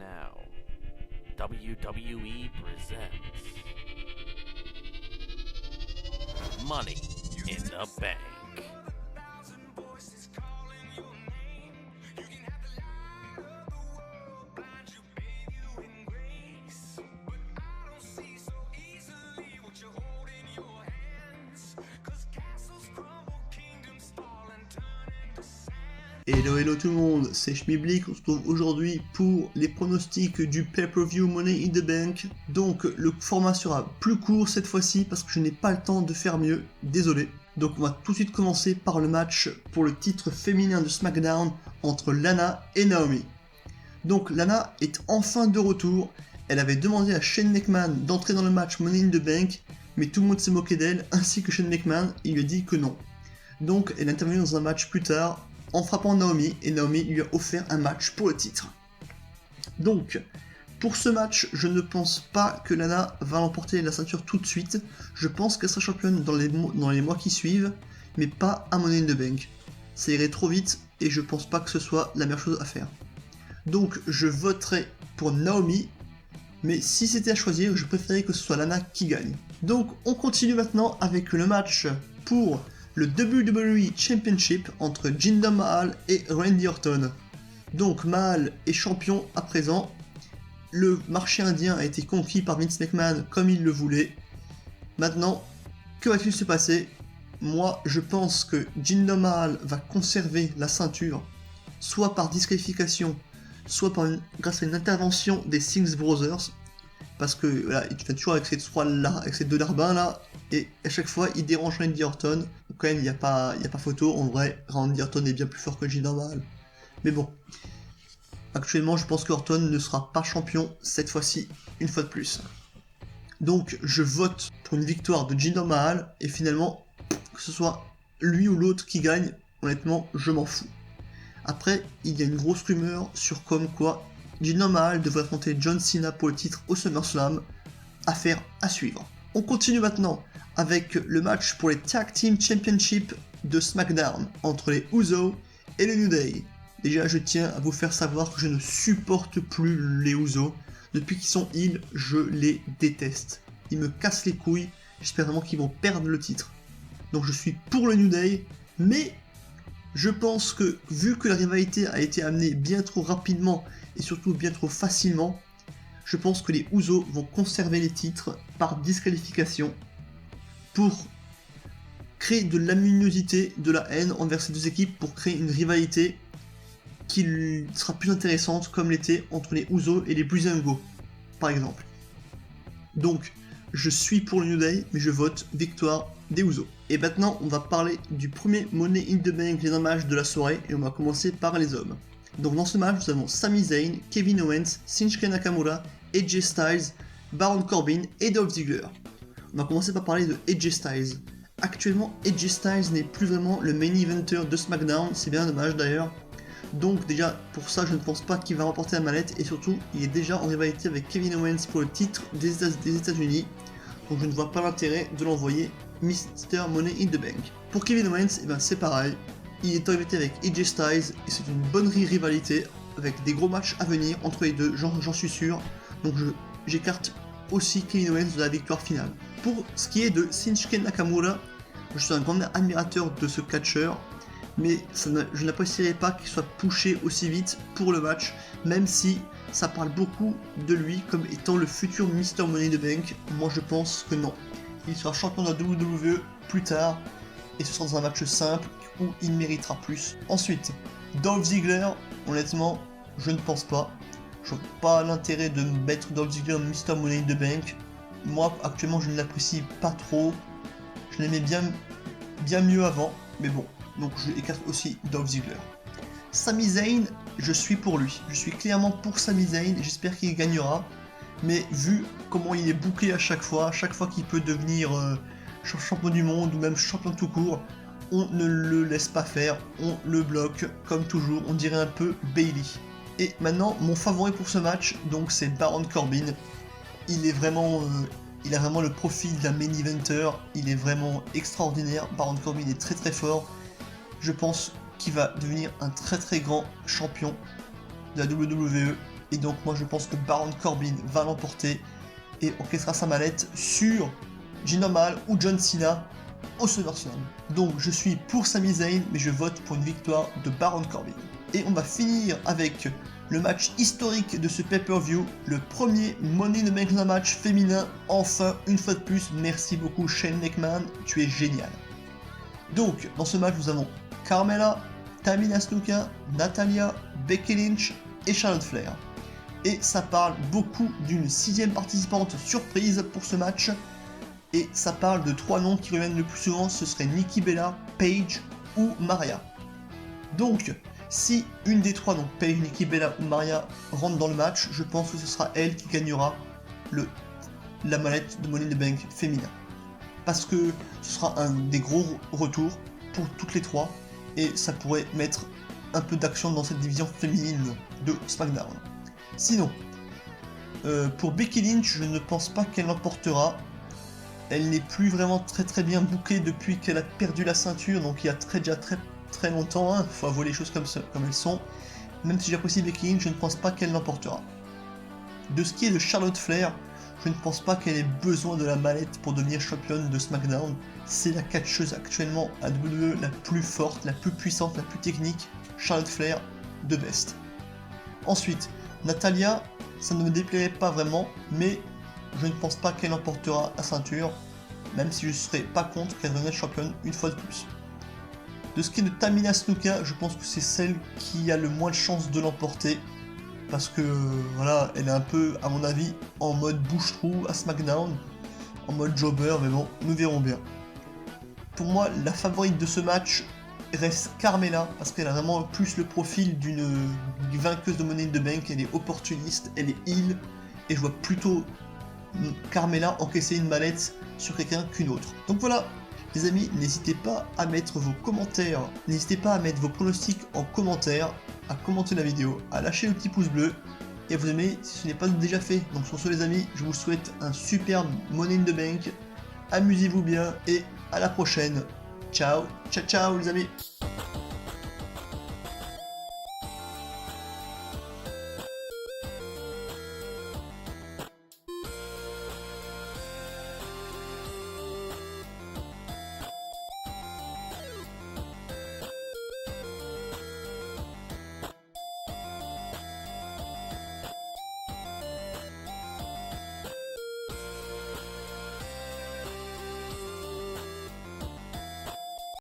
now, WWE presents Money in the Bank. Hello tout le monde, c'est Schmiblik, on se retrouve aujourd'hui pour les pronostics du pay-per-view Money in the Bank. Donc le format sera plus court cette fois-ci parce que je n'ai pas le temps de faire mieux, désolé. Donc on va tout de suite commencer par le match pour le titre féminin de SmackDown entre Lana et Naomi. Donc Lana est enfin de retour, elle avait demandé à Shane McMahon d'entrer dans le match Money in the Bank, mais tout le monde s'est moqué d'elle, ainsi que Shane McMahon, il lui a dit que non. Donc elle est intervenue dans un match plus tard, en frappant Naomi, et Naomi lui a offert un match pour le titre. Donc, pour ce match, je ne pense pas que Lana va remporter la ceinture tout de suite. Je pense qu'elle sera championne dans les mois qui suivent, mais pas à Money in the Bank. Ça irait trop vite, et je pense pas que ce soit la meilleure chose à faire. Donc, je voterai pour Naomi, mais si c'était à choisir, je préférerais que ce soit Lana qui gagne. Donc, on continue maintenant avec le match pour le WWE Championship entre Jinder Mahal et Randy Orton. Donc Mahal est champion à présent. Le marché indien a été conquis par Vince McMahon comme il le voulait. Maintenant, que va-t-il se passer ? Moi, je pense que Jinder Mahal va conserver la ceinture, soit par disqualification, soit grâce à une intervention des Singh Brothers. Parce que voilà, il fait toujours avec ces deux larbins là, et à chaque fois il dérange Randy Orton. Quand même, il n'y a pas photo, en vrai, Randy Orton est bien plus fort que Jinder Mahal. Mais bon, actuellement je pense qu'Orton ne sera pas champion cette fois-ci, une fois de plus. Donc je vote pour une victoire de Jinder Mahal, et finalement, que ce soit lui ou l'autre qui gagne, honnêtement, je m'en fous. Après, il y a une grosse rumeur sur comme quoi Jinder Mahal devrait affronter John Cena pour le titre au SummerSlam. Affaire à suivre. On continue maintenant avec le match pour les Tag Team Championship de SmackDown entre les Usos et le New Day. Déjà, je tiens à vous faire savoir que je ne supporte plus les Usos. Depuis qu'ils sont heal, je les déteste. Ils me cassent les couilles, j'espère vraiment qu'ils vont perdre le titre. Donc je suis pour le New Day, mais je pense que, vu que la rivalité a été amenée bien trop rapidement et surtout bien trop facilement, je pense que les Usos vont conserver les titres par disqualification pour créer de l'aminosité, de la haine envers ces deux équipes, pour créer une rivalité qui sera plus intéressante comme l'était entre les Usos et les Breezango, par exemple. Donc, je suis pour le New Day, mais je vote victoire des Usos. Et maintenant, on va parler du premier Money in the Bank les match de la soirée, et on va commencer par les hommes. Donc dans ce match, nous avons Sami Zayn, Kevin Owens, Shinsuke Nakamura, AJ Styles, Baron Corbin et Dolph Ziggler. On va commencer par parler de AJ Styles. Actuellement, AJ Styles n'est plus vraiment le main eventer de SmackDown, c'est bien dommage d'ailleurs. Donc déjà, pour ça, je ne pense pas qu'il va remporter la mallette, et surtout, il est déjà en rivalité avec Kevin Owens pour le titre des États-Unis. Donc je ne vois pas l'intérêt de l'envoyer Mr. Money in the Bank. Pour Kevin Owens, c'est pareil. Il est en rivalité avec AJ Styles, et c'est une bonne rivalité, avec des gros matchs à venir entre les deux, j'en suis sûr. Donc j'écarte aussi Kevin Owens de la victoire finale. Pour ce qui est de Shinsuke Nakamura, je suis un grand admirateur de ce catcheur, mais je n'apprécierais pas qu'il soit poussé aussi vite pour le match, même si ça parle beaucoup de lui comme étant le futur Mr. Money in the Bank. Moi je pense que non. Il sera champion de la WWE plus tard, et ce sera dans un match simple où il méritera plus. Ensuite, Dolph Ziggler, honnêtement, je ne pense pas. Je vois pas l'intérêt de mettre Dolph Ziggler Mr. Money in the Bank. Moi, actuellement, je ne l'apprécie pas trop. Je l'aimais bien mieux avant, mais bon. Donc, je écarte aussi Dolph Ziggler. Sami Zayn, je suis pour lui. Je suis clairement pour Sami Zayn, et j'espère qu'il gagnera. Mais vu comment il est booké à chaque fois qu'il peut devenir champion du monde ou même champion tout court, on ne le laisse pas faire, on le bloque, comme toujours, on dirait un peu Bayley. Et maintenant, mon favori pour ce match, donc c'est Baron Corbin. Il a vraiment le profil d'un main eventer, il est vraiment extraordinaire. Baron Corbin est très très fort. Je pense qu'il va devenir un très très grand champion de la WWE, Et donc moi je pense que Baron Corbin va l'emporter et encaissera sa mallette sur Jinder Mahal ou John Cena au SummerSlam. Donc je suis pour Sami Zayn, mais je vote pour une victoire de Baron Corbin. Et on va finir avec le match historique de ce pay-per-view, le premier Money in the Bank match féminin, enfin, une fois de plus, merci beaucoup Shane McMahon, tu es génial. Donc, dans ce match, nous avons Carmella, Tamina Snuka, Natalya, Becky Lynch et Charlotte Flair. Et ça parle beaucoup d'une 6ème participante surprise pour ce match, et ça parle de 3 noms qui reviennent le plus souvent, ce serait Nikki Bella, Paige ou Maria. Donc, si une des 3 noms, Paige, Nikki Bella ou Maria, rentre dans le match, je pense que ce sera elle qui gagnera la mallette de Money in the Bank féminin. Parce que ce sera un des gros retours pour toutes les 3, et ça pourrait mettre un peu d'action dans cette division féminine de SmackDown. Sinon, pour Becky Lynch, je ne pense pas qu'elle l'emportera. Elle n'est plus vraiment très bien bookée depuis qu'elle a perdu la ceinture, donc il y a déjà très longtemps, hein. Faut avouer les choses comme elles sont. Même si j'apprécie Becky Lynch, je ne pense pas qu'elle l'emportera. De ce qui est de Charlotte Flair, je ne pense pas qu'elle ait besoin de la mallette pour devenir championne de SmackDown. C'est la catcheuse actuellement à WWE la plus forte, la plus puissante, la plus technique. Charlotte Flair, de best. Ensuite, Natalya, ça ne me déplairait pas vraiment, mais je ne pense pas qu'elle emportera la ceinture, même si je ne serais pas contre qu'elle devienne championne une fois de plus. De ce qui est de Tamina Snuka, je pense que c'est celle qui a le moins de chances de l'emporter, parce que voilà, elle est un peu, à mon avis, en mode bouche-trou à SmackDown, en mode jobber, mais bon, nous verrons bien. Pour moi, la favorite de ce match reste Carmella, parce qu'elle a vraiment plus le profil d'une vainqueuse de Money in the Bank, elle est opportuniste, elle est heel, et je vois plutôt Carmella encaisser une mallette sur quelqu'un qu'une autre. Donc voilà, les amis, n'hésitez pas à mettre vos commentaires, n'hésitez pas à mettre vos pronostics en commentaire, à commenter la vidéo, à lâcher le petit pouce bleu, et à vous aimer si ce n'est pas déjà fait. Donc sur ce les amis, je vous souhaite un superbe Money in the Bank, amusez-vous bien, et à la prochaine. Ciao, ciao, ciao les amis.